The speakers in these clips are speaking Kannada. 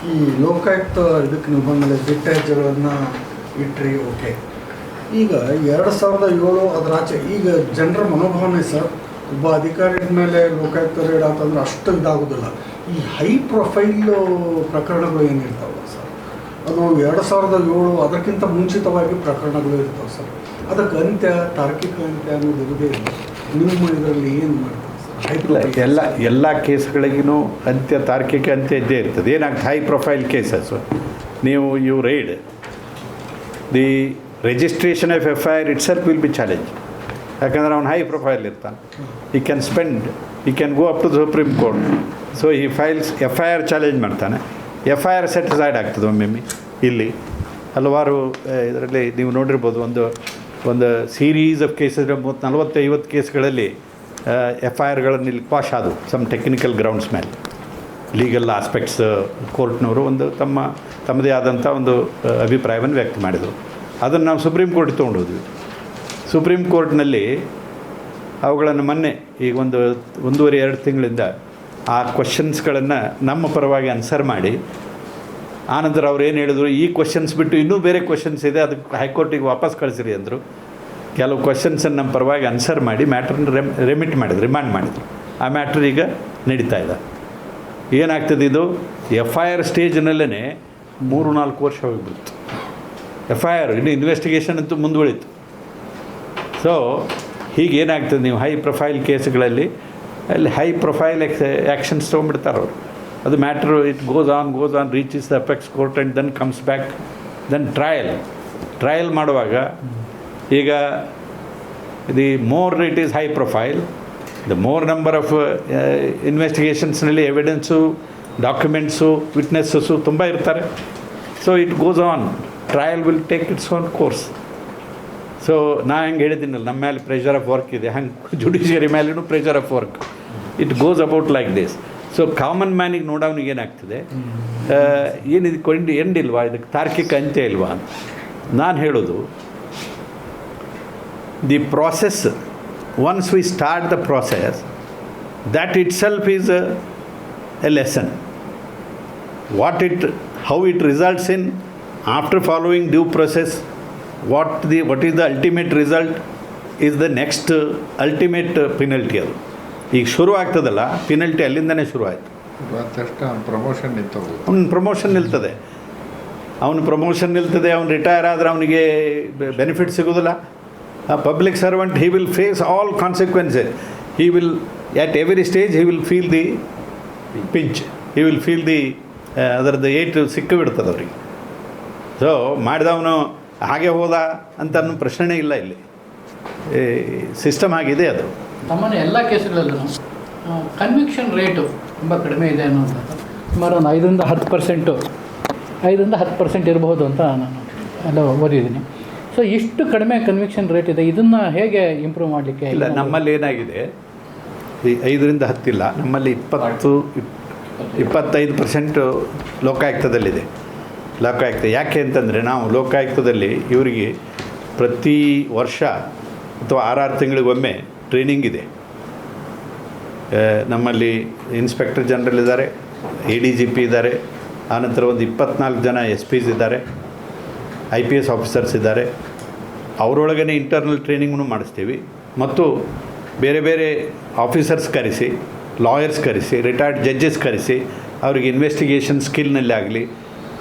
ಈ ಲೋಕಾಯುಕ್ತ ಇದಕ್ಕೆ ನೀವು ಬಂದಮೇಲೆ ಬಿಟ್ಟ ಹೆಜ್ಜೆಗಳನ್ನು ಇಟ್ರಿ, ಓಕೆ. ಈಗ 2007 ಅದರಾಚೆ ಈಗ ಜನರ ಮನೋಭಾವನೆ ಸರ್, ಒಬ್ಬ ಅಧಿಕಾರಿಯ ಮೇಲೆ ಲೋಕಾಯುಕ್ತ ರೇಡ್ ಅಂತಂದ್ರೆ ಅಷ್ಟು ಇದಾಗೋದಿಲ್ಲ. ಈ ಹೈ ಪ್ರೊಫೈಲ್ ಪ್ರಕರಣಗಳು ಏನಿರ್ತಾವಲ್ಲ ಸರ್, ಅದು 2007 ಅದಕ್ಕಿಂತ ಮುಂಚಿತವಾಗಿ ಪ್ರಕರಣಗಳು ಇರ್ತಾವೆ ಸರ್. ಅದಕ್ಕೆ ಅಂತ್ಯ, ತಾರ್ಕಿಕ ಅಂತ್ಯ ಅನ್ನೋದು ಇರುವುದೇ ಇಲ್ಲ. ನಿಮ್ಮ ಇದರಲ್ಲಿ ಏನು ಮಾಡ್ತಾರೆ ಸರ್? ಎಲ್ಲ ಕೇಸ್ಗಳಿಗೂ ಅಂತ್ಯ, ತಾರ್ಕಿಕ ಅಂತ್ಯ ಇದ್ದೇ ಇರ್ತದೆ. ಏನಾಗ್ತದೆ, high profile cases you raid the registration of FIR itself will be challenge. ಯಾಕಂದರೆ ಅವನು ಹೈ ಪ್ರೊಫೈಲ್ ಇರ್ತಾನೆ. He can go up to the supreme court. So he files FIR challenge ಮಾಡ್ತಾನೆ. FIR ಸೆಟಿಸೈಡ್ ಆಗ್ತದೆ ಒಮ್ಮೊಮ್ಮೆ. ಇಲ್ಲಿ ಹಲವಾರು ಇದರಲ್ಲಿ ನೀವು ನೋಡಿರ್ಬೋದು, ಒಂದು ಸೀರೀಸ್ ಆಫ್ ಕೇಸಸ್ 40-50 ಕೇಸ್ಗಳಲ್ಲಿ FIRಗಳನ್ನು ಇಲ್ಲಿ ಕ್ವಾಶ್ ಆದವು ಸಮ್ ಟೆಕ್ನಿಕಲ್ ಗ್ರೌಂಡ್ಸ್ ಮೇಲೆ. ಲೀಗಲ್ ಆಸ್ಪೆಕ್ಟ್ಸ್ ಕೋರ್ಟ್ನವರು ತಮ್ಮದೇ ಆದಂಥ ಒಂದು ಅಭಿಪ್ರಾಯವನ್ನು ವ್ಯಕ್ತ ಮಾಡಿದರು. ಅದನ್ನು ನಾವು ಸುಪ್ರೀಂ ಕೋರ್ಟಿಗೆ ತೊಗೊಂಡೋದ್ವಿ. ಸುಪ್ರೀಂ ಕೋರ್ಟ್ನಲ್ಲಿ ಅವುಗಳನ್ನು ಮೊನ್ನೆ ಈಗ 1.5-2 ತಿಂಗಳಿಂದ ಆ ಕ್ವಶನ್ಸ್ಗಳನ್ನು ನಮ್ಮ ಪರವಾಗಿ ಆನ್ಸರ್ ಮಾಡಿ, ಆನಂತರ ಅವ್ರು ಏನು ಹೇಳಿದ್ರು, ಈ ಕ್ವಶನ್ಸ್ ಬಿಟ್ಟು ಇನ್ನೂ ಬೇರೆ ಕ್ವಶನ್ಸ್ ಇದೆ, ಅದಕ್ಕೆ ಹೈಕೋರ್ಟಿಗೆ ವಾಪಸ್ ಕಳಿಸಿರಿ ಅಂದರು. ಕೆಲವು ಕ್ವಶನ್ಸನ್ನು ನಮ್ಮ ಪರವಾಗಿ ಆನ್ಸರ್ ಮಾಡಿ ಮ್ಯಾಟ್ರನ್ನ ರಿಮಾಂಡ್ ಮಾಡಿದ್ರು. ಆ ಮ್ಯಾಟ್ರ್ ಈಗ ನಡೀತಾ ಇದೆ. ಏನಾಗ್ತದೆ, ಇದು FIR ಸ್ಟೇಜ್ನಲ್ಲೇ 3-4 ವರ್ಷ ಹೋಗಿಬಿಡ್ತು. FIR ಇನ್ನು ಇನ್ವೆಸ್ಟಿಗೇಷನ್ ಅಂತೂ ಮುಂದುವಳಿತು. ಸೊ ಹೀಗೇನಾಗ್ತದೆ, ನೀವು ಹೈ ಪ್ರೊಫೈಲ್ ಕೇಸ್ಗಳಲ್ಲಿ ಅಲ್ಲಿ ಹೈ ಪ್ರೊಫೈಲ್ ಆ್ಯಕ್ಷನ್ಸ್ ತೊಗೊಂಡ್ಬಿಡ್ತಾರೆ ಅವರು. ಅದು matter it goes on reaches the apex court and then comes back. Then trial ಮಾಡುವಾಗ ಈಗ the more it is high profile, the more number of ಇನ್ವೆಸ್ಟಿಗೇಷನ್ಸ್ನಲ್ಲಿ ಎವಿಡೆನ್ಸು, ಡಾಕ್ಯುಮೆಂಟ್ಸು, ವಿಟ್ನೆಸ್ಸಸ್ಸು ತುಂಬ ಇರ್ತಾರೆ. So it goes on. Trial will take its own course. So ನಾ ಹೆಂಗೆ ಹೇಳಿದ್ದೀನಲ್ಲ, ನಮ್ಮ ಮೇಲೆ ಪ್ರೆಷರ್ ಆಫ್ ವರ್ಕ್ ಇದೆ, ಹಂಗೆ ಜುಡಿಷಿಯರಿ ಮೇಲೂ pressure of work. It goes about like this. So common ಮ್ಯಾನಿಗೆ ನೋಡೋನಿಗೆ ಏನಾಗ್ತದೆ, ಏನಿದು ಎಂಡ್ ಇಲ್ವಾ, ಇದಕ್ಕೆ ತಾರ್ಕಿಕ ಅಂತ್ಯ ಇಲ್ವಾ ಅಂತ ನಾನು ಹೇಳೋದು. The process, once we start the process, that itself is A lesson. how it results in, after following due process, what is the ultimate result is the next ultimate penalty. ಅದು ಈಗ ಶುರು ಆಗ್ತದಲ್ಲ ಪೆನಲ್ಟಿ, ಅಲ್ಲಿಂದನೇ ಶುರು ಆಯಿತು. ಪ್ರಮೋಷನ್ ನಿಲ್ತದೆ, ಅವನು ರಿಟೈರ್ ಆದರೆ ಅವನಿಗೆ ಬೆನಿಫಿಟ್ ಸಿಗೋದಿಲ್ಲ. Public servant, he will face all consequences. He will at every stage he will feel the pinch, he will feel the ಅದರದ್ದು ಏಟು ಸಿಕ್ಕಿಬಿಡ್ತದೆ ಅವ್ರಿಗೆ. ಸೊ ಮಾಡಿದವನು ಹಾಗೆ ಹೋದ ಅಂತ ಅನ್ನೋ ಪ್ರಶ್ನೆ ಇಲ್ಲ. ಇಲ್ಲಿ ಸಿಸ್ಟಮ್ ಆಗಿದೆ. ಅದು ಸಾಮಾನ್ಯ ಎಲ್ಲ ಕೇಸುಗಳಲ್ಲೂ ಕನ್ವಿಕ್ಷನ್ ರೇಟು ತುಂಬ ಕಡಿಮೆ ಇದೆ ಅನ್ನೋದು ಸುಮಾರು ಒಂದು 5-10% ಇರಬಹುದು ಅಂತ ನಾನು ಎಲ್ಲ ಓದಿದ್ದೀನಿ. ಸೊ ಇಷ್ಟು ಕಡಿಮೆ ಕನ್ವಿಕ್ಷನ್ ರೇಟ್ ಇದೆ, ಇದನ್ನು ಹೇಗೆ ಇಂಪ್ರೂವ್ ಮಾಡಲಿಕ್ಕೆ? ಇಲ್ಲ, ನಮ್ಮಲ್ಲಿ ಏನಾಗಿದೆ, 5-10 ಇಲ್ಲ, ನಮ್ಮಲ್ಲಿ 20-25% ಲೋಕಾಯುಕ್ತದಲ್ಲಿದೆ. ಯಾಕೆ ಅಂತಂದರೆ, ನಾವು ಲೋಕಾಯುಕ್ತದಲ್ಲಿ ಇವರಿಗೆ ಪ್ರತಿ ವರ್ಷ ಅಥವಾ 6 ತಿಂಗಳಿಗೊಮ್ಮೆ ಟ್ರೈನಿಂಗ್ ಇದೆ. ನಮ್ಮಲ್ಲಿ ಇನ್ಸ್ಪೆಕ್ಟರ್ ಜನರಲ್ ಇದ್ದಾರೆ, ADGP ಇದ್ದಾರೆ, ಆನಂತರ ಒಂದು 24 ಜನ SPs ಇದ್ದಾರೆ, IPS ಆಫೀಸರ್ಸ್ ಇದ್ದಾರೆ. ಅವರೊಳಗೇ ಇಂಟರ್ನಲ್ ಟ್ರೈನಿಂಗನ್ನು ಮಾಡಿಸ್ತೀವಿ. ಮತ್ತು ಬೇರೆ ಬೇರೆ ಆಫೀಸರ್ಸ್ ಕರೆಸಿ, ಲಾಯರ್ಸ್ ಕರೆಸಿ, ರಿಟೈರ್ಡ್ ಜಡ್ಜಸ್ ಕರೆಸಿ, ಅವ್ರಿಗೆ ಇನ್ವೆಸ್ಟಿಗೇಷನ್ ಸ್ಕಿಲ್ನಲ್ಲಿ ಆಗಲಿ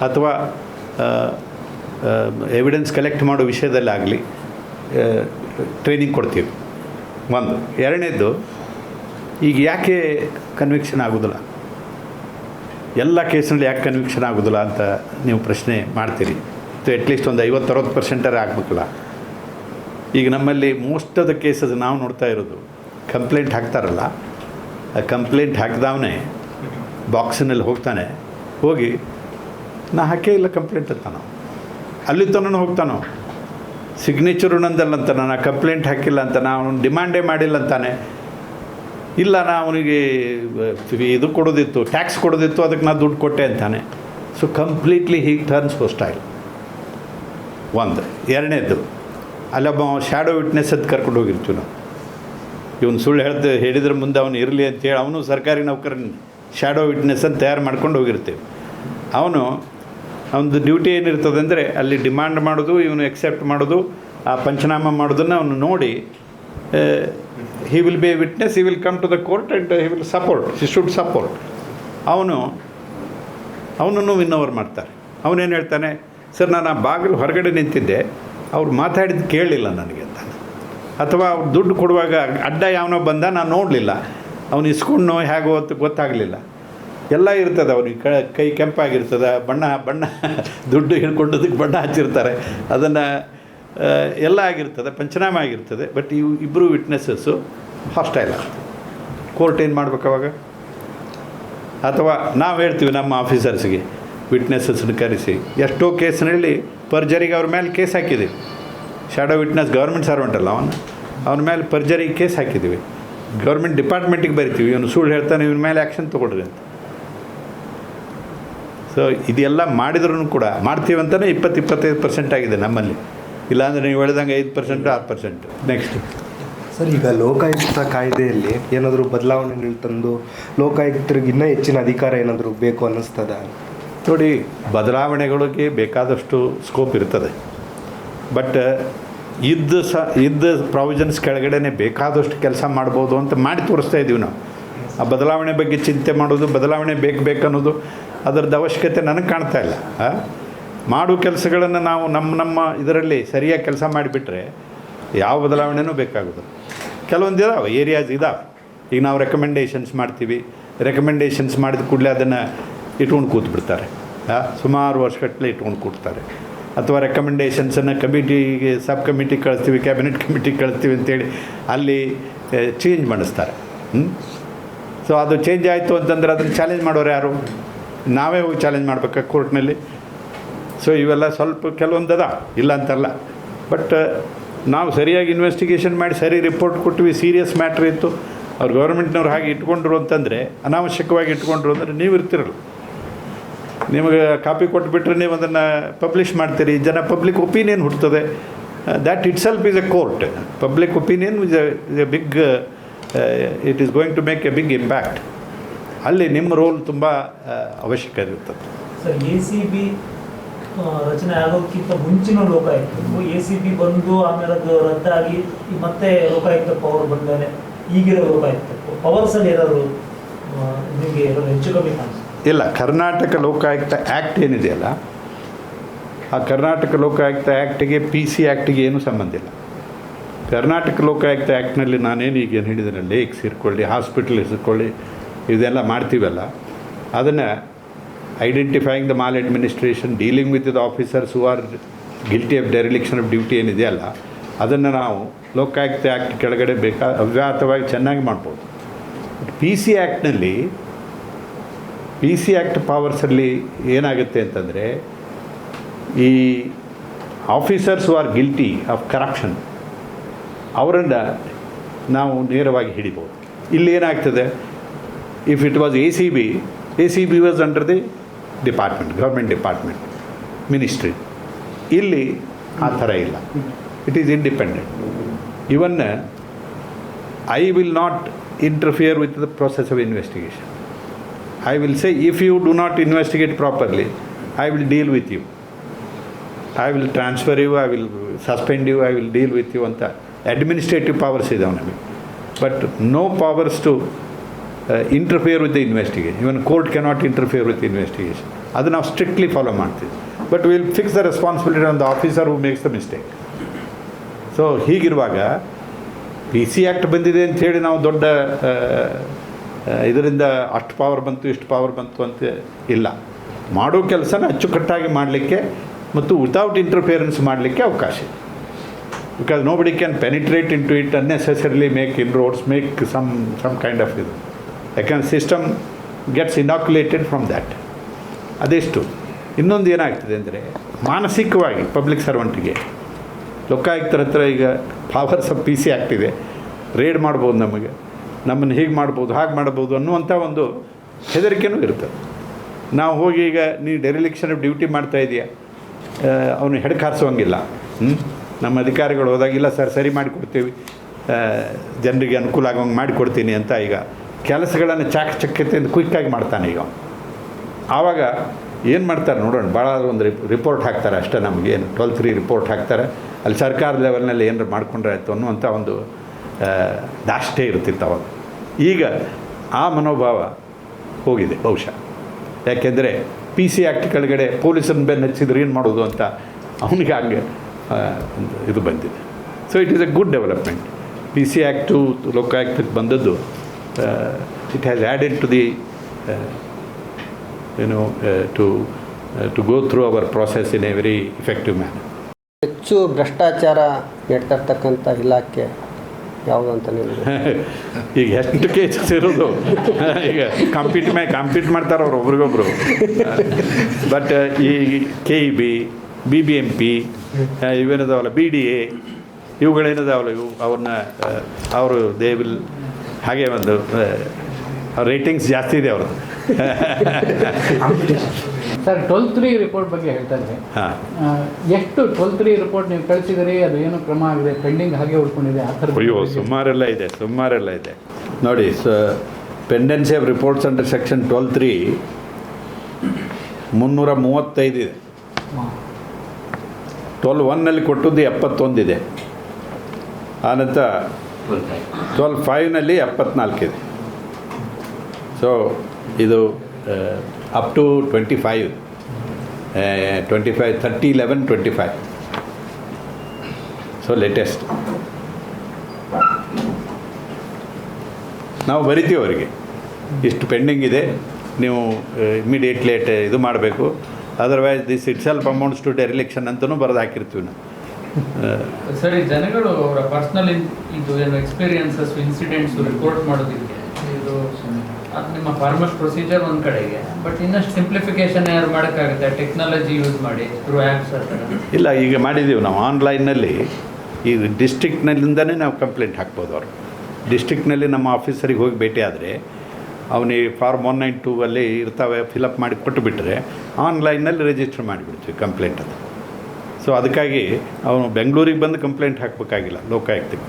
ಅಥವಾ ಎವಿಡೆನ್ಸ್ ಕಲೆಕ್ಟ್ ಮಾಡೋ ವಿಷಯದಲ್ಲಾಗಲಿ ಟ್ರೈನಿಂಗ್ ಕೊಡ್ತೀವಿ. ಒಂದು. ಎರಡನೇದು, ಈಗ ಯಾಕೆ ಕನ್ವಿಕ್ಷನ್ ಆಗೋದಿಲ್ಲ, ಎಲ್ಲ ಕೇಸ್ನಲ್ಲಿ ಯಾಕೆ ಕನ್ವಿಕ್ಷನ್ ಆಗೋದಿಲ್ಲ ಅಂತ ನೀವು ಪ್ರಶ್ನೆ ಮಾಡ್ತೀರಿ. ಅಟ್ಲೀಸ್ಟ್ ಒಂದು 50-60% ಆಗಬೇಕಲ್ಲ. ಈಗ ನಮ್ಮಲ್ಲಿ ಮೋಸ್ಟ್ ಆಫ್ ದ ಕೇಸಸ್ ನಾವು ನೋಡ್ತಾ ಇರೋದು, ಕಂಪ್ಲೇಂಟ್ ಹಾಕ್ತಾರಲ್ಲ, ಆ ಕಂಪ್ಲೇಂಟ್ ಹಾಕಿದವನೇ ಬಾಕ್ಸಿನಲ್ಲಿ ಹೋಗಿ ನಾ ಹಾಕೇ ಇಲ್ಲ ಕಂಪ್ಲೇಂಟ್ ಅಂತ ನಾವು ಅಲ್ಲಿ ತನೂ ಹೋಗ್ತಾನೋ, ಸಿಗ್ನೇಚರು ನಂದಲ್ಲಂತ, ನಾನು ಕಂಪ್ಲೇಂಟ್ ಹಾಕಿಲ್ಲ ಅಂತ, ನಾವು ಡಿಮ್ಯಾಂಡೇ ಮಾಡಿಲ್ಲ ಅಂತಾನೆ. ಇಲ್ಲ, ನಾ ಅವನಿಗೆ ಇದು ಕೊಡೋದಿತ್ತು, ಟ್ಯಾಕ್ಸ್ ಕೊಡೋದಿತ್ತು, ಅದಕ್ಕೆ ನಾನು ದುಡ್ಡು ಕೊಟ್ಟೆ ಅಂತಾನೆ. ಸೊ ಕಂಪ್ಲೀಟ್ಲಿ ಹೀ ಟರ್ನ್ಸ್ ಹೋಸ್ಟೈಲ್. ಒಂದು. ಎರಡನೇದು, ಅಲ್ಲೊಬ್ಬ ಶ್ಯಾಡೋ ವಿಟ್ನೆಸ್ ಅಂತ ಕರ್ಕೊಂಡು ಹೋಗಿರ್ತೀವಿ ನಾವು. ಇವನು ಸುಳ್ಳು ಹೇಳಿದ್ರೆ ಮುಂದೆ ಅವನು ಇರಲಿ ಅಂತೇಳಿ ಅವನು ಸರ್ಕಾರಿ ನೌಕರನ ಶ್ಯಾಡೋ ವಿಟ್ನೆಸ್ ಅಂತ ತಯಾರು ಮಾಡ್ಕೊಂಡು ಹೋಗಿರ್ತೀವಿ. ಅವನದು ಡ್ಯೂಟಿ ಏನಿರ್ತದೆ ಅಂದರೆ ಅಲ್ಲಿ ಡಿಮಾಂಡ್ ಮಾಡೋದು, ಇವನು ಎಕ್ಸೆಪ್ಟ್ ಮಾಡೋದು, ಆ ಪಂಚನಾಮ ಮಾಡೋದನ್ನು ಅವನು ನೋಡಿ he will be a witness, he will come to the court and he will support, he should support. ಅವನನ್ನು ವಿನ್ನೋವರ್ ಮಾಡ್ತಾರೆ. ಅವನೇನು ಹೇಳ್ತಾನೆ, ಸರ್ ನಾನು ಆ ಬಾಗಿಲು ಹೊರಗಡೆ ನಿಂತಿದ್ದೆ, ಅವ್ರು ಮಾತಾಡಿದ್ದು ಕೇಳಲಿಲ್ಲ ನನಗೆ ಅಂತ. ಅಥವಾ ಅವ್ರು ದುಡ್ಡು ಕೊಡುವಾಗ ಅಡ್ಡ ಯಾವನೋ ಬಂದ, ನಾನು ನೋಡಲಿಲ್ಲ, ಅವನು ಇಸ್ಕೊಂಡು ಹೇಗೋ ಅಂತ ಗೊತ್ತಾಗಲಿಲ್ಲ. ಎಲ್ಲ ಇರ್ತದೆ ಅವ್ನಿಗೆ, ಕೈ ಕೆಂಪಾಗಿರ್ತದೆ, ಬಣ್ಣ ದುಡ್ಡು ಹಿಡ್ಕೊಂಡದಕ್ಕೆ ಬಣ್ಣ ಹಚ್ಚಿರ್ತಾರೆ, ಅದನ್ನು ಎಲ್ಲ ಆಗಿರ್ತದೆ, ಪಂಚನಾಮ ಆಗಿರ್ತದೆ. ಬಟ್ ಇಬ್ಬರು ವಿಟ್ನೆಸ್ಸಸ್ಸು ಹಾಸ್ಟೈಲ್ ಆಗ್ತದೆ. ಕೋರ್ಟ್ ಏನು ಮಾಡ್ಬೇಕು ಅವಾಗ? ಅಥವಾ ನಾವು ಹೇಳ್ತೀವಿ ನಮ್ಮ ಆಫೀಸರ್ಸ್ಗೆ, ವಿಟ್ನೆಸಸ್ನ ಕರೆಸಿ, ಎಷ್ಟೋ ಕೇಸ್ನಲ್ಲಿ ಪರ್ಜರಿಗೆ ಅವ್ರ ಮೇಲೆ ಕೇಸ್ ಹಾಕಿದ್ದೀವಿ. ಶಾಡೋ ವಿಟ್ನೆಸ್ ಗೌರ್ಮೆಂಟ್ ಸರ್ವೆಂಟ್ ಅಲ್ಲ ಅವನ ಮೇಲೆ ಪರ್ಜರಿಗೆ ಕೇಸ್ ಹಾಕಿದ್ದೀವಿ. ಗೌರ್ಮೆಂಟ್ ಡಿಪಾರ್ಟ್ಮೆಂಟಿಗೆ ಬರಿತೀವಿ, ಇವನು ಸುಳ್ಳು ಹೇಳ್ತಾನೆ, ಇವನ ಮೇಲೆ ಆ್ಯಕ್ಷನ್ ತೊಗೊಳ್ರಿ ಅಂತ. ಸೊ ಇದೆಲ್ಲ ಮಾಡಿದ್ರೂ ಕೂಡ ಮಾಡ್ತೀವಿ ಅಂತಲೇ 20-25% ಆಗಿದೆ ನಮ್ಮಲ್ಲಿ. ಇಲ್ಲಾಂದರೆ ನೀವು ಹೇಳ್ದಂಗೆ 5%, 6%. ನೆಕ್ಸ್ಟ್ ಸರ್, ಈಗ ಲೋಕಾಯುಕ್ತ ಕಾಯ್ದೆಯಲ್ಲಿ ಏನಾದರೂ ಬದಲಾವಣೆಗಳು ತಂದು ಲೋಕಾಯುಕ್ತರಿಗೆ ಇನ್ನೂ ಹೆಚ್ಚಿನ ಅಧಿಕಾರ ಏನಾದರೂ ಬೇಕು ಅನ್ನಿಸ್ತದ? ನೋಡಿ, ಬದಲಾವಣೆಗಳಿಗೆ ಬೇಕಾದಷ್ಟು ಸ್ಕೋಪ್ ಇರ್ತದೆ. ಬಟ್ ಇದ್ದ ಪ್ರಾವಿಷನ್ಸ್ ಕೆಳಗಡೆ ಬೇಕಾದಷ್ಟು ಕೆಲಸ ಮಾಡ್ಬೋದು ಅಂತ ಮಾಡಿ ತೋರಿಸ್ತಾ ಇದ್ದೀವಿ ನಾವು. ಆ ಬದಲಾವಣೆ ಬಗ್ಗೆ ಚಿಂತೆ ಮಾಡೋದು, ಬದಲಾವಣೆ ಬೇಕನ್ನೋದು ಅದರದ್ದು ಅವಶ್ಯಕತೆ ನನಗೆ ಕಾಣ್ತಾ ಇಲ್ಲ. ಮಾಡೋ ಕೆಲಸಗಳನ್ನು ನಾವು ನಮ್ಮ ಇದರಲ್ಲಿ ಸರಿಯಾಗಿ ಕೆಲಸ ಮಾಡಿಬಿಟ್ರೆ ಯಾವ ಬದಲಾವಣೆನೂ ಬೇಕಾಗೋದು. ಕೆಲವೊಂದು ಇದಾವೆ, ಏರಿಯಾಸ್ ಇದಾವೆ. ಈಗ ನಾವು ರೆಕಮೆಂಡೇಷನ್ಸ್ ಮಾಡ್ತೀವಿ, ರೆಕಮೆಂಡೇಷನ್ಸ್ ಮಾಡಿದ ಕೂಡಲೇ ಅದನ್ನು ಇಟ್ಕೊಂಡು ಕೂತ್ಬಿಡ್ತಾರೆ, ಸುಮಾರು ವರ್ಷಗಟ್ಟಲೆ ಇಟ್ಕೊಂಡು ಕೂಡ್ತಾರೆ. ಅಥವಾ ರೆಕಮೆಂಡೇಷನ್ಸನ್ನು ಕಮಿಟಿಗೆ, ಸಬ್ ಕಮಿಟಿಗೆ ಕಳಿಸ್ತೀವಿ, ಕ್ಯಾಬಿನೆಟ್ ಕಮಿಟಿಗೆ ಕಳಿಸ್ತೀವಿ ಅಂತೇಳಿ ಅಲ್ಲಿ ಚೇಂಜ್ ಮಾಡಿಸ್ತಾರೆ. ಸೊ ಅದು ಚೇಂಜ್ ಆಯಿತು ಅಂತಂದ್ರೆ ಅದನ್ನು ಚಾಲೆಂಜ್ ಮಾಡೋರು ಯಾರು? ನಾವೇ ಹೋಗಿ ಚಾಲೆಂಜ್ ಮಾಡ್ಬೇಕಾ ಕೋರ್ಟ್ನಲ್ಲಿ? ಸೊ ಇವೆಲ್ಲ ಸ್ವಲ್ಪ ಕೆಲವೊಂದದ, ಇಲ್ಲ ಅಂತಲ್ಲ. ಬಟ್ ನಾವು ಸರಿಯಾಗಿ ಇನ್ವೆಸ್ಟಿಗೇಷನ್ ಮಾಡಿ ಸರಿ ರಿಪೋರ್ಟ್ ಕೊಟ್ವಿ, ಸೀರಿಯಸ್ ಮ್ಯಾಟ್ರ್ ಇತ್ತು, ಅವ್ರು ಗೌರ್ಮೆಂಟ್ನವ್ರು ಹಾಗೆ ಇಟ್ಕೊಂಡ್ರು ಅಂತಂದರೆ, ಅನಾವಶ್ಯಕವಾಗಿ ಇಟ್ಕೊಂಡ್ರು ಅಂದರೆ ನೀವು ಇರ್ತಿರಲ್ಲ. ನಿಮಗೆ ಕಾಪಿ ಕೊಟ್ಬಿಟ್ರೆ ನೀವು ಅದನ್ನು ಪಬ್ಲಿಷ್ ಮಾಡ್ತೀರಿ, ಜನ ಪಬ್ಲಿಕ್ ಒಪಿನಿಯನ್ ಹುಡ್ತದೆ. That itself is a court. Public opinion is a big, it is going to make a big impact. ಅಲ್ಲಿ ನಿಮ್ಮ ರೋಲ್ ತುಂಬ ಅವಶ್ಯಕ ಇರುತ್ತದೆ. ಸರ್, ACB ರಚನೆ ಆಗೋದಕ್ಕಿಂತ ಮುಂಚಿನ ಲೋಕಾಯುಕ್ತ, ACB ಬಂದು ಆಮೇಲೆ ಅದು ರದ್ದಾಗಿ ಮತ್ತೆ ಲೋಕಾಯುಕ್ತ ಪವರ್ ಬಂದಾನೆ, ಈಗಿರೋ ಲೋಕಾಯುಕ್ತ ಪವರ್ಸಲ್ಲಿ ಏನಾದ್ರು ನಿಮಗೆ ಹೆಚ್ಚು ಕಮ್ಮಿ ಕಾಣಿಸ್ತು? ಇಲ್ಲ, ಕರ್ನಾಟಕ ಲೋಕಾಯುಕ್ತ ಆ್ಯಕ್ಟ್ ಏನಿದೆಯಲ್ಲ, ಆ ಕರ್ನಾಟಕ ಲೋಕಾಯುಕ್ತ ಆ್ಯಕ್ಟಿಗೆ PC ಆ್ಯಕ್ಟಿಗೆ ಏನೂ ಸಂಬಂಧ ಇಲ್ಲ. ಕರ್ನಾಟಕ ಲೋಕಾಯುಕ್ತ ಆ್ಯಕ್ಟ್ನಲ್ಲಿ ನಾನೇನು ಈಗೇನು ಹೇಳಿದ್ರೆ, ಲೇಕ್ಸ್ ಇರ್ಕೊಳ್ಳಿ, ಹಾಸ್ಪಿಟಲ್ ಇರ್ಕೊಳ್ಳಿ, ಇದೆಲ್ಲ ಮಾಡ್ತೀವಲ್ಲ, ಅದನ್ನು identifying the maladministration, dealing with the officers who are guilty of dereliction of duty ಏನಿದೆಯಲ್ಲ, ಅದನ್ನು ನಾವು ಲೋಕಾಯುಕ್ತ ಆ್ಯಕ್ಟ್ ಕೆಳಗಡೆ ಅವ್ಯಾತವಾಗಿ ಚೆನ್ನಾಗಿ ಮಾಡ್ಬೋದು. PC ಆ್ಯಕ್ಟ್ನಲ್ಲಿ, PC ಆ್ಯಕ್ಟ್ ಪವರ್ಸಲ್ಲಿ ಏನಾಗುತ್ತೆ ಅಂತಂದರೆ, ಈ officers who are guilty of corruption ಅವರನ್ನು ನಾವು ನೇರವಾಗಿ ಹಿಡಿಬೋದು. ಇಲ್ಲಿ ಏನಾಗ್ತದೆ, if it was ACB was under the department, government department, ministry. ಇಲ್ಲಿ ಆ ಥರ ಇಲ್ಲ, it is independent. Even I will not interfere with the process of investigation. I will say, if you do not investigate properly, I will deal with you. I will transfer you, I will suspend you, I will deal with you ಅಂತ ಅಡ್ಮಿನಿಸ್ಟ್ರೇಟಿವ್ ಪವರ್ಸ್ ಇದಾವೆ ನಮಗೆ. But no powers to interfere with the investigation. Even court cannot interfere with investigation. ಅದು ನಾವು ಸ್ಟ್ರಿಕ್ಟ್ಲಿ ಫಾಲೋ ಮಾಡ್ತೀವಿ. But will fix the responsibility on the officer who makes the mistake. So ಹೀಗಿರುವಾಗ PC ಆ್ಯಕ್ಟ್ ಬಂದಿದೆ ಅಂಥೇಳಿ ನಾವು ದೊಡ್ಡ ಇದರಿಂದ ಅಷ್ಟು ಪವರ್ ಬಂತು, ಇಷ್ಟು ಪವರ್ ಬಂತು ಅಂತ ಇಲ್ಲ. ಮಾಡೋ ಕೆಲಸನ ಅಚ್ಚುಕಟ್ಟಾಗಿ ಮಾಡಲಿಕ್ಕೆ ಮತ್ತು ವಿತೌಟ್ ಇಂಟರ್ಫಿಯರೆನ್ಸ್ ಮಾಡಲಿಕ್ಕೆ ಅವಕಾಶ ಇದೆ. Because nobody can penetrate into it unnecessarily, make inroads, make some kind of ಇದು. ಯಾಕಂದ್ರೆ system gets inoculated from that. ಅದೆಷ್ಟು. ಇನ್ನೊಂದು ಏನಾಗ್ತದೆ ಅಂದರೆ, ಮಾನಸಿಕವಾಗಿ ಪಬ್ಲಿಕ್ ಸರ್ವೆಂಟಿಗೆ ಲೋಕಾಯುಕ್ತರ ಹತ್ರ ಈಗ ಪವರ್ಸ್ ಆಫ್ PC ಆ್ಯಕ್ಟ್ ಇದೆ, ರೇಡ್ ಮಾಡ್ಬೋದು, ನಮ್ಮನ್ನು ಹೀಗೆ ಮಾಡ್ಬೋದು, ಹಾಗೆ ಮಾಡ್ಬೋದು ಅನ್ನುವಂಥ ಒಂದು ಹೆದರಿಕೆನೂ ಇರ್ತದೆ. ನಾವು ಹೋಗಿ ಈಗ ನೀವು ಡೆರಿಲಿಕ್ಷನ್ ಆಫ್ ಡ್ಯೂಟಿ ಮಾಡ್ತಾ ಇದೆಯಾ, ಅವನು ಹೆಡ್ ಕಾರ್ಸೋಂಗಿಲ್ಲ. ನಮ್ಮ ಅಧಿಕಾರಿಗಳು ಹೋದಾಗ, ಇಲ್ಲ ಸರ್ ಸರಿ ಮಾಡಿಕೊಡ್ತೀವಿ, ಜನರಿಗೆ ಅನುಕೂಲ ಆಗೋಂಗೆ ಮಾಡಿಕೊಡ್ತೀನಿ ಅಂತ ಈಗ ಕೆಲಸಗಳನ್ನು ಚಾಕಚಕ್ಯತೆಯಿಂದ ಕ್ವಿಕ್ಕಾಗಿ ಮಾಡ್ತಾನೆ ಈಗ. ಆವಾಗ ಏನು ಮಾಡ್ತಾರೆ ನೋಡೋಣ. ಭಾಳ ಒಂದು ರಿಪೋರ್ಟ್ ಹಾಕ್ತಾರೆ ಅಷ್ಟೇ, ನಮಗೇನು 12/3 ರಿಪೋರ್ಟ್ ಹಾಕ್ತಾರೆ. ಅಲ್ಲಿ ಸರ್ಕಾರ ಲೆವೆಲ್ನಲ್ಲಿ ಏನಾರು ಮಾಡ್ಕೊಂಡ್ರೆ ಆಯಿತು ಅನ್ನುವಂಥ ಒಂದು ದಾಷ್ಟೇ ಇರ್ತಿತ್ತು ಅವಾಗ. ಈಗ ಆ ಮನೋಭಾವ ಹೋಗಿದೆ ಬಹುಶಃ. ಯಾಕೆಂದರೆ PC ಆ್ಯಕ್ಟ್ ಕೆಳಗಡೆ ಪೊಲೀಸನ್ನು ಬೆನ್ನು ಹಚ್ಚಿದ್ರೆ ಏನು ಮಾಡೋದು ಅಂತ ಅವನಿಗೆ ಹಂಗೆ ಒಂದು ಇದು ಬಂದಿದೆ. So it is a good development. PC act ಲೋಕಾಯುಕ್ತಕ್ಕೆ ಬಂದದ್ದು it has added to the to go through our process in a very effective manner. ಹೆಚ್ಚು ಭ್ರಷ್ಟಾಚಾರ ನಡ್ತಿರ್ತಕ್ಕಂಥ ಇಲಾಖೆ ಯಾವುದು ಅಂತ ನೀವು ಈಗ ಎಷ್ಟು ಕೇಸಸ್ ಇರೋದು, ಈಗ ಕಾಂಪೀಟ್ ಮಾಡ್ತಾರೆ ಅವ್ರು ಒಬ್ರಿಗೊಬ್ರು. ಬಟ್ ಈ KEB, BBMP ಇವೇನದಾವಲ್ಲ, BDA ಇವುಗಳೇನದಾವಲ್ಲ, ಅವ್ರನ್ನ ಅವರು ದೇ ವಿಲ್ ಹಾಗೆ ಒಂದು ರೇಟಿಂಗ್ಸ್ ಜಾಸ್ತಿ ಇದೆ ಅವ್ರದ್ದು. ಸರ್ 12/3 ರಿಪೋರ್ಟ್ ಬಗ್ಗೆ ಹೇಳ್ತಾ ಇದ್ರಿ. ಹಾಂ, ಎಷ್ಟು 12/3 ರಿಪೋರ್ಟ್ ನೀವು ಕಳಿಸಿದ್ರಿ, ಅದು ಏನು ಕ್ರಮ ಆಗಿದೆ, ಪೆಂಡಿಂಗ್ ಹಾಗೆ ಉಳ್ಕೊಂಡಿದೆ ಆ ಥರ? ಅಯ್ಯೋ ಸುಮಾರೆಲ್ಲ ಇದೆ ನೋಡಿ. Pendency of reports under section 12(3) 335 ಇದೆ. 12(1) ಕೊಟ್ಟದ್ದು 71 ಇದೆ. ಆನಂತರ 12(5) 74 ಇದೆ. ಸೊ ಇದು ಅಪ್ ಟು 25 30/11/25. ಸೊ ಲೇಟೆಸ್ಟ್ ನಾವು ಬರಿತೀವಿ ಅವರಿಗೆ, ಇಷ್ಟು ಪೆಂಡಿಂಗ್ ಇದೆ, ನೀವು ಇಮಿಡಿಯೇಟ್ಲಿ ಇದು ಮಾಡಬೇಕು, otherwise this itself amounts to dereliction ಅಂತಲೂ ಬರೆದು ಹಾಕಿರ್ತೀವಿ ನಾವು. ಸರಿ, ಜನಗಳು ಅವರ ಪರ್ಸ್ನಲ್ ಇದು ಏನು ಎಕ್ಸ್ಪೀರಿಯನ್ಸಸ್ ಇನ್ಸಿಡೆಂಟ್ಸ್ ರಿಪೋರ್ಟ್ ಮಾಡೋದಕ್ಕೆ ಇದು ಅದು ನಿಮ್ಮ ಫಾರ್ಮಲ್ ಪ್ರೊಸೀಜರ್ ಒಂದು ಕಡೆಗೆ, ಬಟ್ ಇನ್ನಷ್ಟು ಸಿಂಪ್ಲಿಫಿಕೇಶನ್ ಯಾರು ಮಾಡೋಕ್ಕಾಗುತ್ತೆ ಟೆಕ್ನಾಲಜಿ ಯೂಸ್ ಮಾಡಿ ಥ್ರೂ ಆ್ಯಪ್ಸ್ ಆ ಥರ? ಇಲ್ಲ, ಈಗ ಮಾಡಿದ್ದೀವಿ ನಾವು ಆನ್ಲೈನ್ನಲ್ಲಿ. ಈಗ ಡಿಸ್ಟ್ರಿಕ್ಟ್ನಲ್ಲಿಂದನೇ ನಾವು ಕಂಪ್ಲೇಂಟ್ ಹಾಕ್ಬೋದು. ಅವರು ಡಿಸ್ಟ್ರಿಕ್ಟ್ನಲ್ಲಿ ನಮ್ಮ ಆಫೀಸರಿಗೆ ಹೋಗಿ ಭೇಟಿ ಆದರೆ ಅವನಿಗೆ ಫಾರ್ಮ್ 192 ಅಲ್ಲಿ ಇರ್ತಾವೆ, ಫಿಲಪ್ ಮಾಡಿ ಕೊಟ್ಟುಬಿಟ್ರೆ ಆನ್ಲೈನಲ್ಲಿ ರಿಜಿಸ್ಟರ್ ಮಾಡಿಬಿಡ್ತೀವಿ ಕಂಪ್ಲೇಂಟ್ ಅದು. ಸೊ ಅದಕ್ಕಾಗಿ ಅವನು ಬೆಂಗಳೂರಿಗೆ ಬಂದು ಕಂಪ್ಲೇಂಟ್ ಹಾಕಬೇಕಾಗಿಲ್ಲ ಲೋಕಾಯುಕ್ತಕ್ಕೆ.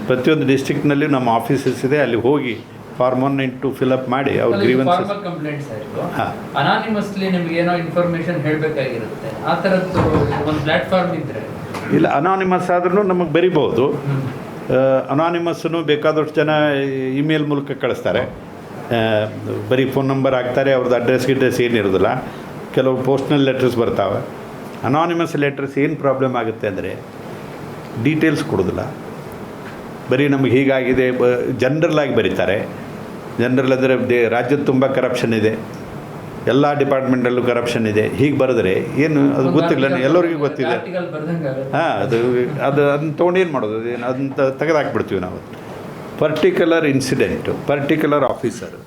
ಪ್ರತಿಯೊಂದು ಡಿಸ್ಟ್ರಿಕ್ಟ್ನಲ್ಲಿ ನಮ್ಮ ಆಫೀಸಸ್ ಇದೆ, ಅಲ್ಲಿ ಹೋಗಿ ಫಾರ್ಮ್ 192 ಫಿಲಪ್ ಮಾಡಿ ಅವ್ರ ಗ್ರೀವೆನ್ಸಸ್. ಫಾರ್ಮಲ್ ಕಂಪ್ಲೇಂಟ್ಸ್ ಆಯಿತು, ಹಾಂ, ಅನಾನಿಮಸ್ಲಿ ನಿಮ್ಗೆ ಏನೋ ಇನ್ಫಾರ್ಮೇಷನ್ ಹೇಳಬೇಕಾಗಿರುತ್ತೆ, ಆ ಥರದ್ದು ಒಂದು ಪ್ಲ್ಯಾಟ್ಫಾರ್ಮ್ ಇದ್ದರೆ? ಇಲ್ಲ, ಅನಾನಿಮಸ್ ಆದ್ರೂ ನಮಗೆ ಬರಿಬೋದು. ಅನಾನಿಮಸ್ಸನ್ನು ಬೇಕಾದಷ್ಟು ಜನ ಇಮೇಲ್ ಮೂಲಕ ಕಳಿಸ್ತಾರೆ, ಬರೀ ಫೋನ್ ನಂಬರ್ ಹಾಕ್ತಾರೆ, ಅವ್ರದ್ದು ಅಡ್ರೆಸ್ ಏನಿರೋದಿಲ್ಲ. ಕೆಲವು ಪೋಸ್ಟ್ನಲ್ ಲೆಟರ್ಸ್ ಬರ್ತಾವೆ. ಅನಾನಿಮಸ್ ಲೆಟರ್ಸ್ ಏನು ಪ್ರಾಬ್ಲಮ್ ಆಗುತ್ತೆ ಅಂದರೆ ಡೀಟೇಲ್ಸ್ ಕೊಡೋದಿಲ್ಲ, ಬರೀ ನಮಗೆ ಹೀಗಾಗಿದೆ ಜನರಲ್ಲಾಗಿ ಬರೀತಾರೆ. ಜನರಲ್ ಅಂದರೆ ರಾಜ್ಯದ ತುಂಬ ಕರಪ್ಷನ್ ಇದೆ, ಎಲ್ಲ ಡಿಪಾರ್ಟ್ಮೆಂಟಲ್ಲೂ ಕರಪ್ಷನ್ ಇದೆ, ಹೀಗೆ ಬರೆದ್ರೆ ಏನು ಅದು ಗೊತ್ತಿಲ್ಲ, ಎಲ್ಲರಿಗೂ ಗೊತ್ತಿದೆ. ಹಾಂ, ಅದನ್ನ ತೊಗೊಂಡು ಏನು ಮಾಡೋದು, ಅದನ್ನ ತೆಗೆದಾಕ್ಬಿಡ್ತೀವಿ ನಾವು. ಪರ್ಟಿಕ್ಯುಲರ್ ಇನ್ಸಿಡೆಂಟು, ಪರ್ಟಿಕ್ಯುಲರ್ ಆಫೀಸರು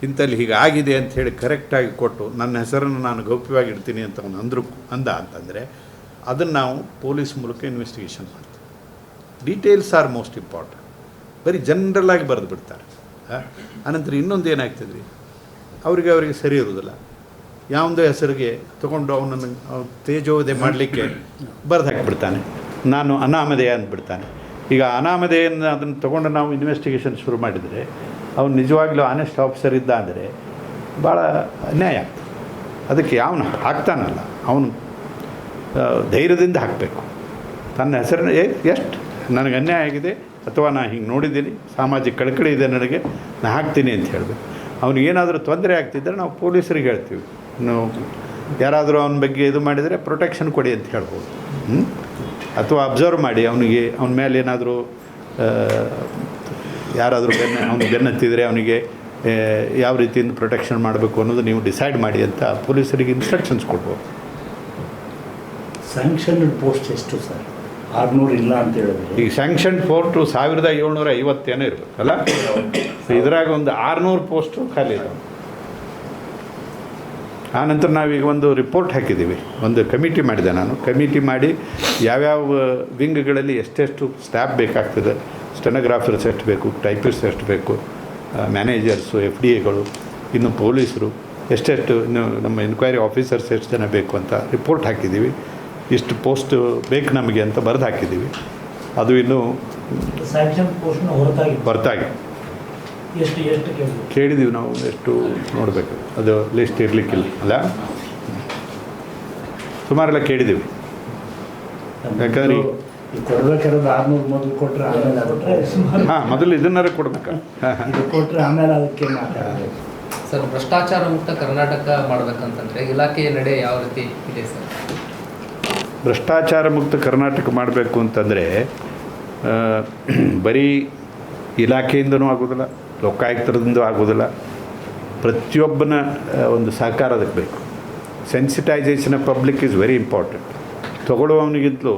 ಇಂಥಲ್ಲಿ ಹೀಗೆ ಆಗಿದೆ ಅಂತ ಹೇಳಿ ಕರೆಕ್ಟಾಗಿ ಕೊಟ್ಟು ನನ್ನ ಹೆಸರನ್ನು ನಾನು ಗೌಪ್ಯವಾಗಿಡ್ತೀನಿ ಅಂತ ಅವನು ಅಂತಂದರೆ ಅದನ್ನು ನಾವು ಪೊಲೀಸ್ ಮೂಲಕ ಇನ್ವೆಸ್ಟಿಗೇಷನ್ ಮಾಡ್ತೀವಿ. Details R most important. ಬರೀ ಜನರಲ್ಲಾಗಿ ಬರೆದು ಬಿಡ್ತಾರೆ. ಅನಂತರ ಇನ್ನೊಂದು ಏನಾಗ್ತದೆ, ಅವರಿಗೆ ಸರಿ ಇರೋದಿಲ್ಲ. ಯಾವುದೋ ಹೆಸರಿಗೆ ತೊಗೊಂಡು ಅವನನ್ನು ತೇಜೋವಧೆ ಮಾಡಲಿಕ್ಕೆ ಬರೆದು ಹಾಕಿಬಿಡ್ತಾನೆ, ನಾನು ಅನಾಮಧೇಯ ಅಂದ್ಬಿಡ್ತಾನೆ. ಈಗ ಅನಾಮಧೇಯನ್ನು ಅದನ್ನು ತೊಗೊಂಡು ನಾವು ಇನ್ವೆಸ್ಟಿಗೇಷನ್ ಶುರು ಮಾಡಿದರೆ ಅವನು ನಿಜವಾಗ್ಲೂ ಆನೆಸ್ಟ್ ಆಫೀಸರ್ ಇದ್ದ ಅಂದರೆ ಭಾಳ ಅನ್ಯಾಯ ಆಗ್ತದೆ. ಅದಕ್ಕೆ ಅವನು ಹಾಕ್ತಾನಲ್ಲ, ಅವನು ಧೈರ್ಯದಿಂದ ಹಾಕಬೇಕು. ತನ್ನ ಹೆಸರನ್ನ ಎಷ್ಟು ನನಗೆ ಅನ್ಯಾಯ ಆಗಿದೆ ಅಥವಾ ನಾನು ಹಿಂಗೆ ನೋಡಿದ್ದೀನಿ, ಸಾಮಾಜಿಕ ಕಳಕಳಿ ಇದೆ ನನಗೆ, ನಾನು ಹಾಕ್ತೀನಿ ಅಂತ ಹೇಳಬೇಕು. ಅವನಿಗೇನಾದರೂ ತೊಂದರೆ ಆಗ್ತಿದ್ದರೆ ನಾವು ಪೊಲೀಸರಿಗೆ ಹೇಳ್ತೀವಿ, ನಾವು ಯಾರಾದರೂ ಅವನ ಬಗ್ಗೆ ಇದು ಮಾಡಿದರೆ ಪ್ರೊಟೆಕ್ಷನ್ ಕೊಡಿ ಅಂತ ಹೇಳ್ಬೋದು. ಅಥವಾ ಅಬ್ಸರ್ವ್ ಮಾಡಿ ಅವನ ಮೇಲೆ ಏನಾದರೂ ಯಾರಾದರೂ ಅವನಿಗೆ ಬೆನ್ನತ್ತಿದರೆ ಅವನಿಗೆ ಯಾವ ರೀತಿಯಿಂದ ಪ್ರೊಟೆಕ್ಷನ್ ಮಾಡಬೇಕು ಅನ್ನೋದು ನೀವು ಡಿಸೈಡ್ ಮಾಡಿ ಅಂತ ಪೊಲೀಸರಿಗೆ ಇನ್ಸ್ಟ್ರಕ್ಷನ್ಸ್ ಕೊಡ್ಬೋದು. ಸ್ಯಾಂಕ್ಷನ್ಡ್ ಪೋಸ್ಟ್ ಎಷ್ಟು ಸರ್? 600 ಇಲ್ಲ ಅಂತ ಹೇಳಿದ್ರೆ ಈಗ ಸ್ಯಾಂಕ್ಷನ್ ಫೋರ್ಟು 1750 ಏನೋ ಇರಬೇಕಲ್ಲ, ಇದ್ರಾಗ ಒಂದು 600 ಪೋಸ್ಟು ಖಾಲಿ ಇದಾವೆ. ಆನಂತರ ನಾವೀಗ ಒಂದು ರಿಪೋರ್ಟ್ ಹಾಕಿದ್ದೀವಿ, ಒಂದು ಕಮಿಟಿ ಮಾಡಿದೆ ನಾನು. ಕಮಿಟಿ ಮಾಡಿ ಯಾವ್ಯಾವ ವಿಂಗ್ಗಳಲ್ಲಿ ಎಷ್ಟೆಷ್ಟು ಸ್ಟಾಫ್ ಬೇಕಾಗ್ತದೆ, ಸ್ಟೆನೋಗ್ರಾಫರ್ಸ್ ಎಷ್ಟು ಬೇಕು, ಟೈಪಿಸ್ಟ್ ಎಷ್ಟು ಬೇಕು, ಮ್ಯಾನೇಜರ್ಸು, FDA ಇನ್ನು ಪೊಲೀಸರು ಎಷ್ಟೆಷ್ಟು, ಇನ್ನು ನಮ್ಮ ಎನ್ಕ್ವೈರಿ ಆಫೀಸರ್ಸ್ ಎಷ್ಟು ಜನ ಬೇಕು ಅಂತ ರಿಪೋರ್ಟ್ ಹಾಕಿದ್ದೀವಿ. ಇಷ್ಟು ಪೋಸ್ಟ್ ಬೇಕು ನಮಗೆ ಅಂತ ಬರೆದು ಹಾಕಿದ್ದೀವಿ. ಅದು ಇನ್ನೂ ಸ್ಯಾಂಕ್ಷನ್ ಪೋಸ್ಟ್ನ ಹೊರತಾಗಿ ಎಷ್ಟು ಎಷ್ಟು ಕೇಳಿ ಕೇಳಿದ್ದೀವಿ ನಾವು, ಎಷ್ಟು ನೋಡಬೇಕು, ಅದು ಲಿಸ್ಟ್ ಇರಲಿಕ್ಕಿಲ್ಲ ಅಲ್ಲ, ಸುಮಾರೆಲ್ಲ ಕೇಳಿದ್ದೀವಿ. ಯಾಕಂದ್ರೆ ಈ ಕೊಡ್ಬೇಕಾದ್ರೆ 600 ಮೊದಲು ಕೊಟ್ಟರೆ ಆಮೇಲೆ ಕೊಟ್ಟರೆ ಸುಮಾರು ಹಾಂ, ಮೊದಲು ಇದನ್ನಾರು ಕೊಡ್ಬೇಕಾ? ಇದು ಕೊಟ್ಟರೆ ಆಮೇಲೆ ಅದಕ್ಕೆ ಮಾತಾಡಬೇಕು. ಸರ್, ಭ್ರಷ್ಟಾಚಾರ ಮುಕ್ತ ಕರ್ನಾಟಕ ಮಾಡಬೇಕಂತಂದರೆ ಇಲಾಖೆಯ ನಡೆ ಯಾವ ರೀತಿ ಇದೆ ಸರ್? ಭ್ರಷ್ಟಾಚಾರ ಮುಕ್ತ ಕರ್ನಾಟಕ ಮಾಡಬೇಕು ಅಂತಂದರೆ ಬರೀ ಇಲಾಖೆಯಿಂದನೂ ಆಗೋದಿಲ್ಲ, ಲೋಕಾಯುಕ್ತರಿಂದ ಆಗೋದಿಲ್ಲ, ಪ್ರತಿಯೊಬ್ಬನ ಒಂದು ಸಹಕಾರ ಅದಕ್ಕೆ ಬೇಕು. Sensitisation of public is very important. ತೊಗೊಳ್ಳುವವನಿಗಿಂತಲೂ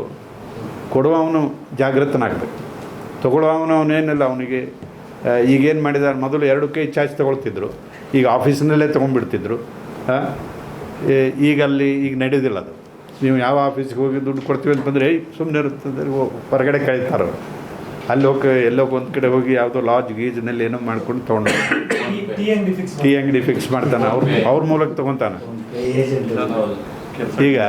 ಕೊಡುವವನು ಜಾಗೃತನಾಗಬೇಕು. ತೊಗೊಳ್ಳುವವನೇನಿಲ್ಲ, ಅವನಿಗೆ ಈಗೇನು ಮಾಡಿದ್ದಾರೆ, ಮೊದಲು 2 ಕೈ ಚಾಚ್ ತೊಗೊಳ್ತಿದ್ರು, ಈಗ ಆಫೀಸಿನಲ್ಲೇ ತೊಗೊಂಡ್ಬಿಡ್ತಿದ್ರು. ಈಗ ನಡೆಯೋದಿಲ್ಲ ಅದು. ನೀವು ಯಾವ ಆಫೀಸ್ಗೆ ಹೋಗಿ ದುಡ್ಡು ಕೊಡ್ತೀವಿ ಅಂತಂದರೆ ಸುಮ್ಮನೆ ಇರ್ತದೆ, ಹೊರಗಡೆ ಕಳೀತಾರೆ. ಅಲ್ಲಿ ಹೋಗಿ ಎಲ್ಲೋಗಿ ಒಂದು ಕಡೆ ಹೋಗಿ ಯಾವುದೋ ಲಾಡ್ಜ್ ಗೀಜ್ನಲ್ಲಿ ಏನೋ ಮಾಡ್ಕೊಂಡು ತೊಗೊಂಡು ಟೀ ಅಂಗಡಿ ಫಿಕ್ಸ್ ಮಾಡ್ತಾನೆ, ಅವ್ರ ಮೂಲಕ ತೊಗೊತಾನೆ. ಈಗ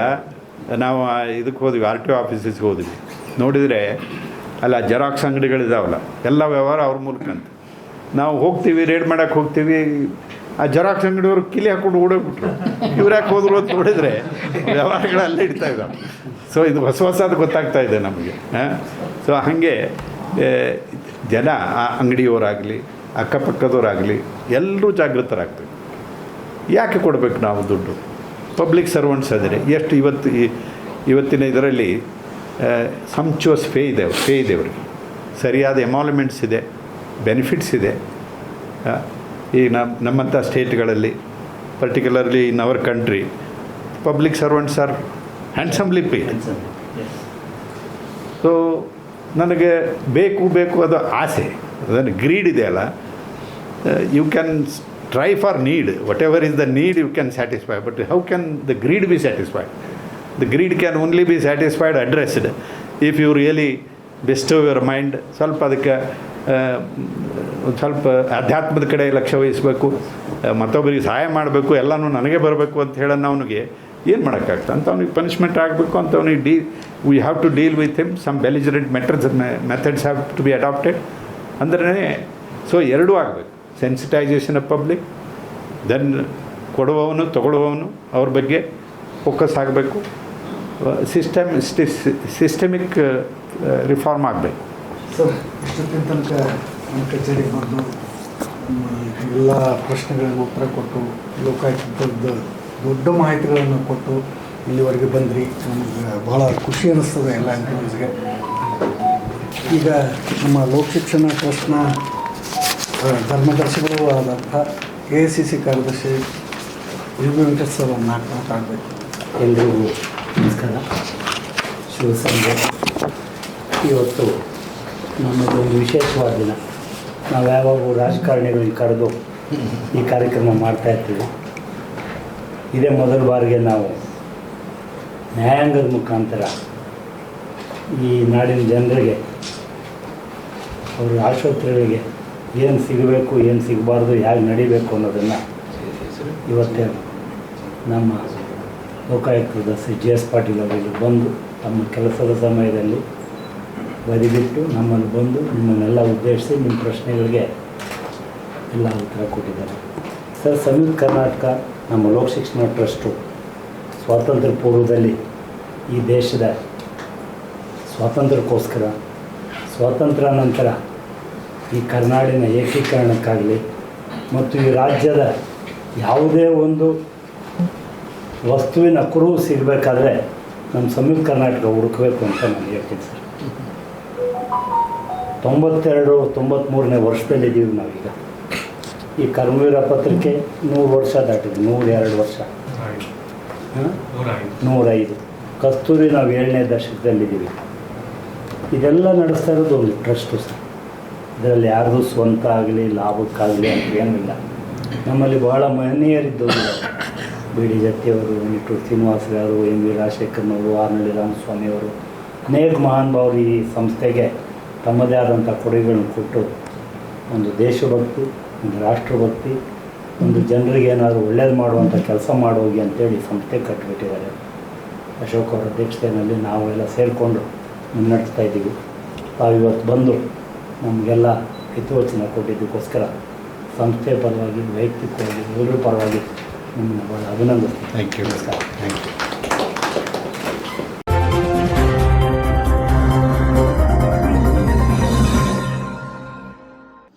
ನಾವು ಇದಕ್ಕೆ ಹೋದ್ವಿ, RTO ಆಫೀಸಿಗೆ ಹೋದ್ವಿ, ನೋಡಿದರೆ ಅಲ್ಲ ಜೆರಾಕ್ಸ್ ಅಂಗಡಿಗಳಿದಾವಲ್ಲ, ಎಲ್ಲ ವ್ಯವಹಾರ ಅವ್ರ ಮೂಲಕ ಅಂತ. ನಾವು ಹೋಗ್ತೀವಿ, ರೇಡ್ ಮಾಡೋಕ್ಕೆ ಹೋಗ್ತೀವಿ, ಆ ಜೆರಾಕ್ಸ್ ಅಂಗಡಿಯವರು ಕಿಲಿ ಹಾಕ್ಕೊಂಡು ಓಡೋಗ್ಬಿಟ್ರು. ಇವ್ರು ಯಾಕೆ ಹೋದ್ರು ಅಂತ ನೋಡಿದರೆ ವ್ಯವಹಾರಗಳೆಲ್ಲ ಇಡ್ತಾ ಇದ್ದಾವೆ. ಸೊ ಇದು ಹೊಸದು ಗೊತ್ತಾಗ್ತಾ ಇದೆ ನಮಗೆ. ಸೊ ಹಾಗೆ ಜನ, ಆ ಅಂಗಡಿಯವರಾಗಲಿ ಅಕ್ಕಪಕ್ಕದವರಾಗಲಿ ಎಲ್ಲರೂ ಜಾಗೃತರಾಗ್ತೀವಿ. ಯಾಕೆ ಕೊಡಬೇಕು ನಾವು ದುಡ್ಡು? ಪಬ್ಲಿಕ್ ಸರ್ವೆಂಟ್ಸ್ ಆದರೆ ಎಷ್ಟು ಇವತ್ತಿನ ಇದರಲ್ಲಿ ಸಂಚುವಸ್ ಪೇ ಇದೆ ಅವರಿಗೆ, ಸರಿಯಾದ ಎಮಾಲ್ಯುಮೆಂಟ್ಸ್ ಇದೆ, ಬೆನಿಫಿಟ್ಸ್ ಇದೆ. ಈ ನಮ್ಮಂಥ ಸ್ಟೇಟ್ಗಳಲ್ಲಿ, particularly in our country, public servants are handsomely paid. So ನನಗೆ ಬೇಕು ಅದು ಆಸೆ, ಅದನ್ನು ಗ್ರೀಡ್ ಇದೆಯಲ್ಲ, you can try for need, whatever is the need you can satisfy, but how can the greed be satisfied? The greed can only be satisfied, addressed, if you really bestow your mind. ಸ್ವಲ್ಪ ಅದಕ್ಕೆ ಸ್ವಲ್ಪ ಅಧ್ಯಾತ್ಮದ ಕಡೆ ಲಕ್ಷ್ಯ ವಹಿಸಬೇಕು, ಮತ್ತೊಬ್ಬರಿಗೆ ಸಹಾಯ ಮಾಡಬೇಕು, ಎಲ್ಲನೂ ನನಗೆ ಬರಬೇಕು ಅಂತ ಹೇಳೋಣ. ಅವನಿಗೆ ಏನು ಮಾಡೋಕ್ಕಾಗ್ತದೆ ಅಂತ, ಅವ್ನಿಗೆ ಪನಿಷ್ಮೆಂಟ್ ಆಗಬೇಕು ಅಂತ, ಅವನಿಗೆ we have to deal with him. Some belligerent methods have to be adopted ಅಂದ್ರೆ. ಸೊ ಎರಡೂ ಆಗಬೇಕು, ಸೆನ್ಸಿಟೈಸೇಷನ್ ಆಫ್ ಪಬ್ಲಿಕ್, ದೆನ್ ಕೊಡುವವನು ತೊಗೊಳ್ಳುವವನು ಅವ್ರ ಬಗ್ಗೆ ಫೋಕಸ್ ಆಗಬೇಕು, ಸಿಸ್ಟಮಿಕ್ ರಿಫಾರ್ಮ್ ಆಗಬೇಕು. ಸರ್, ಇಷ್ಟೊತ್ತಿನ ತನಕ ನಮ್ಮ ಕಚೇರಿಗೆ ಬಂದು ಎಲ್ಲ ಪ್ರಶ್ನೆಗಳಿಗೆ ಉತ್ತರ ಕೊಟ್ಟು, ಲೋಕಾಯುಕ್ತದ ದೊಡ್ಡ ಮಾಹಿತಿಗಳನ್ನು ಕೊಟ್ಟು ಇಲ್ಲಿವರೆಗೆ ಬಂದ್ರಿ. ನಮಗೆ ಭಾಳ ಖುಷಿ ಅನ್ನಿಸ್ತದೆ ಎಲ್ಲ ಎಂಪ್ಲಾಯೀಸ್ಗೆ. ಈಗ ನಮ್ಮ ಲೋಕ ಶಿಕ್ಷಣ ಟ್ರಸ್ಟ್ನ ಧರ್ಮದರ್ಶಿಗಳು ಆದಂಥ AICC ಕಾರ್ಯದರ್ಶಿ ವೆಂಕಟೇಶ್ ಸರ್ ಮಾತಾಡಬೇಕು. ಎಲ್ರಿಗೂ ನಮಸ್ಕಾರ, ಶುಭ ಸಂಜೆ. ಇವತ್ತು ನಮ್ಮದೊಂದು ವಿಶೇಷವಾದ ದಿನ. ನಾವು ಯಾವಾಗೂ ರಾಜಕಾರಣಿಗಳಿಗೆ ಕರೆದು ಈ ಕಾರ್ಯಕ್ರಮ ಮಾಡ್ತಾಯಿರ್ತೀವಿ. ಇದೇ ಮೊದಲ ಬಾರಿಗೆ ನಾವು ನ್ಯಾಯಾಂಗದ ಮುಖಾಂತರ ಈ ನಾಡಿನ ಜನರಿಗೆ, ಅವರ ಆಶೋತ್ತರಗಳಿಗೆ ಏನು ಸಿಗಬೇಕು, ಏನು ಸಿಗಬಾರ್ದು, ಹೇಗೆ ನಡಿಬೇಕು ಅನ್ನೋದನ್ನು ಇವತ್ತೇ ನಮ್ಮ ಲೋಕಾಯುಕ್ತದ JS ಪಾಟೀಲ್ ಅವರಿಗೆ ಬಂದು ತಮ್ಮ ಕೆಲಸದ ಸಮಯದಲ್ಲಿ ಬದಿಬಿಟ್ಟು ನಮ್ಮನ್ನು ಬಂದು ನಿಮ್ಮನ್ನೆಲ್ಲ ಉದ್ದೇಶಿಸಿ ನಿಮ್ಮ ಪ್ರಶ್ನೆಗಳಿಗೆ ಎಲ್ಲ ಉತ್ತರ ಕೊಟ್ಟಿದ್ದಾರೆ. ಸರ್, ಸಂಯುಕ್ತ ಕರ್ನಾಟಕ ನಮ್ಮ ಲೋಕ ಶಿಕ್ಷಣ ಟ್ರಸ್ಟು ಸ್ವಾತಂತ್ರ್ಯ ಪೂರ್ವದಲ್ಲಿ ಈ ದೇಶದ ಸ್ವಾತಂತ್ರ್ಯಕ್ಕೋಸ್ಕರ, ಸ್ವಾತಂತ್ರ್ಯ ನಂತರ ಈ ಕರ್ನಾಡಿನ ಏಕೀಕರಣಕ್ಕಾಗಲಿ ಮತ್ತು ಈ ರಾಜ್ಯದ ಯಾವುದೇ ಒಂದು ವಸ್ತುವಿನ ಕುರುಹು ಸಿಗಬೇಕಾದ್ರೆ ನಮ್ಮ ಸಂಯುಕ್ತ ಕರ್ನಾಟಕ ಹುಡುಕಬೇಕು ಅಂತ ನಾನು ಹೇಳ್ತೀನಿ ಸರ್. 92-93ನೇ ವರ್ಷದಲ್ಲಿದ್ದೀವಿ ನಾವೀಗ. ಈ ಕರ್ಮವೀರ ಪತ್ರಿಕೆ 100 ವರ್ಷ ದಾಟಿದೆ, 102 ವರ್ಷ, 105. ಕಸ್ತೂರಿ ನಾವು 7ನೇ ದಶಕದಲ್ಲಿದ್ದೀವಿ. ಇದೆಲ್ಲ ನಡೆಸ್ತಾ ಇರೋದು ಒಂದು ಟ್ರಸ್ಟು ಸರ್. ಇದರಲ್ಲಿ ಯಾರ್ದು ಸ್ವಂತ ಆಗಲಿ ಲಾಭಕ್ಕಾಗಲಿ ಅಂತ ಏನಿಲ್ಲ. ನಮ್ಮಲ್ಲಿ ಭಾಳ ಮಹನೀಯರಿದ್ದವರು, BD ಜತ್ತಿಯವರು, ನಿಟ್ಟೂರು ಶ್ರೀನಿವಾಸರಾವರು, MV ರಾಜಶೇಖರ್ನವರು, ಆರ್ನಳ್ಳಿ ರಾಮಸ್ವಾಮಿಯವರು, ಅನೇಕ ಮಹಾನುಭಾವರು ಈ ಸಂಸ್ಥೆಗೆ ತಮ್ಮದೇ ಆದಂಥ ಕೊಡುಗೆಗಳನ್ನು ಕೊಟ್ಟು ಒಂದು ದೇಶಭಕ್ತಿ, ಒಂದು ರಾಷ್ಟ್ರಭಕ್ತಿ, ಒಂದು ಜನರಿಗೆ ಏನಾದರೂ ಒಳ್ಳೇದು ಮಾಡುವಂಥ ಕೆಲಸ ಮಾಡೋಗಿ ಅಂತೇಳಿ ಸಂಸ್ಥೆ ಕಟ್ಟಿಬಿಟ್ಟಿದ್ದಾರೆ. ಅಶೋಕ್ ಅವರ ಅಧ್ಯಕ್ಷತೆಯಲ್ಲಿ ನಾವೆಲ್ಲ ಸೇರಿಕೊಂಡು ಮುನ್ನಡೆಸ್ತಾ ಇದ್ದೀವಿ. ತಾವು ಇವತ್ತು ಬಂದು ನಮಗೆಲ್ಲ ಹಿತವಚನ ಕೊಟ್ಟಿದ್ದಕ್ಕೋಸ್ಕರ ಸಂಸ್ಥೆ ಪರವಾಗಿ ವೈಯಕ್ತಿಕವಾಗಿ ಎಲ್ಲರ ಪರವಾಗಿ ನಿಮ್ಮನ್ನು ಭಾಳ ಅಭಿನಂದಿಸ್ತೀನಿ. Thank you. ನಮಸ್ಕಾರ. Thank you.